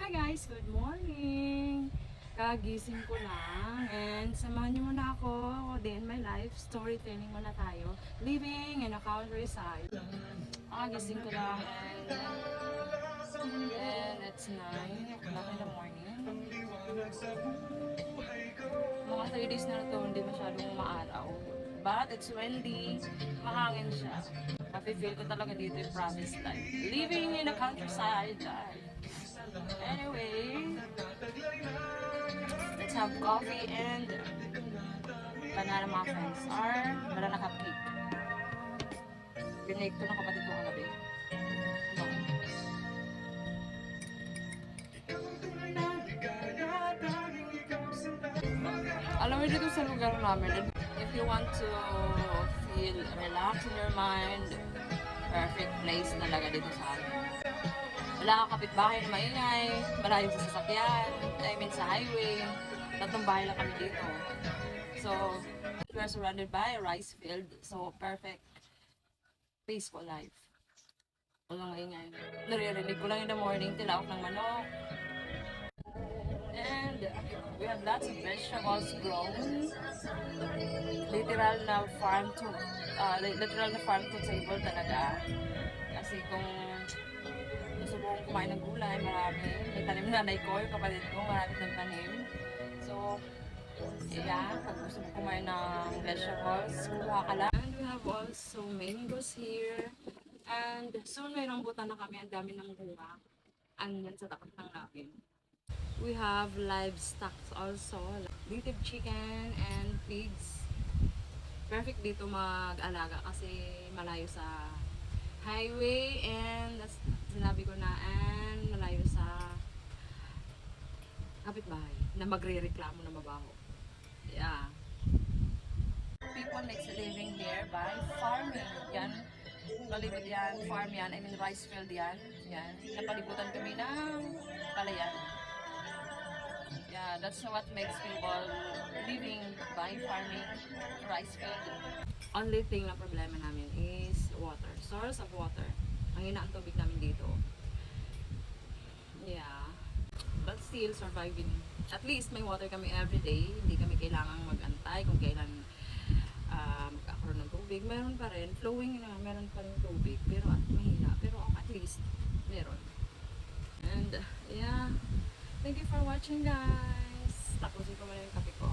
Hi guys! Good morning! Kagising ko lang and samahan niyo muna ako day in my life. Storytelling muna tayo. Living in a countryside. Kagising ko lang and it's 9 o'clock in the morning. Mga 3 days na ito hindi masyadong maaraw. But it's windy, mahangin siya. Mafe-feel ko talaga dito yung province life. Living in a countryside life. Anyway, let's have coffee and banana muffins or banana cupcake. Binake ko ng kapatid ko kagabi. Alam mo dito sa lugar namin, if you want to feel relaxed in your mind, perfect place talaga dito sa amin. Wala kang kapitbahay na maingay, malayo sa sasakyan, sa highway, tatlong bahay lang kami dito. So, we are surrounded by a rice field, so perfect peaceful life. Walang maingay. Naririnig ko lang in the morning, tilaok ng manok. And we have lots of vegetables grown. Literal na farm to table talaga. Kasi kung gusto kong kumain ng gulay, marami. May tanim na nanay ko, yung kapatid ko, marami ng tanim. So, yeah, pag gusto mo kumain ng vegetables, kuha ka lang. And we have also mangoes here. And soon may rambutan na kami, ang dami ng bunga. Andyan sa tapat ng namin. We have livestock also, native chicken and pigs. Perfect dito mag-alaga kasi malayo sa highway and sinabi ko na and malayo sa kapitbahay na magre-reklamo na mabaho. Yeah. People makes a living here by farming. Yan. Palibot yan, farm yan, rice field yan. Yan. Napalibutan kami ng palayan. Yeah, that's what makes people living by farming rice field. Only thing na problema namin is water. Source of water. Ang ina ang tubig namin dito. Yeah. But still surviving. At least may water kami every day. Hindi kami kailangang mag-antay kung kailan magkakaroon ng tubig. Meron pa rin. Flowing na. Meron pa rin tubig. Pero mahina. Pero at least meron. And yeah. Thank you for watching guys. Tapusin ko muna yung kape ko.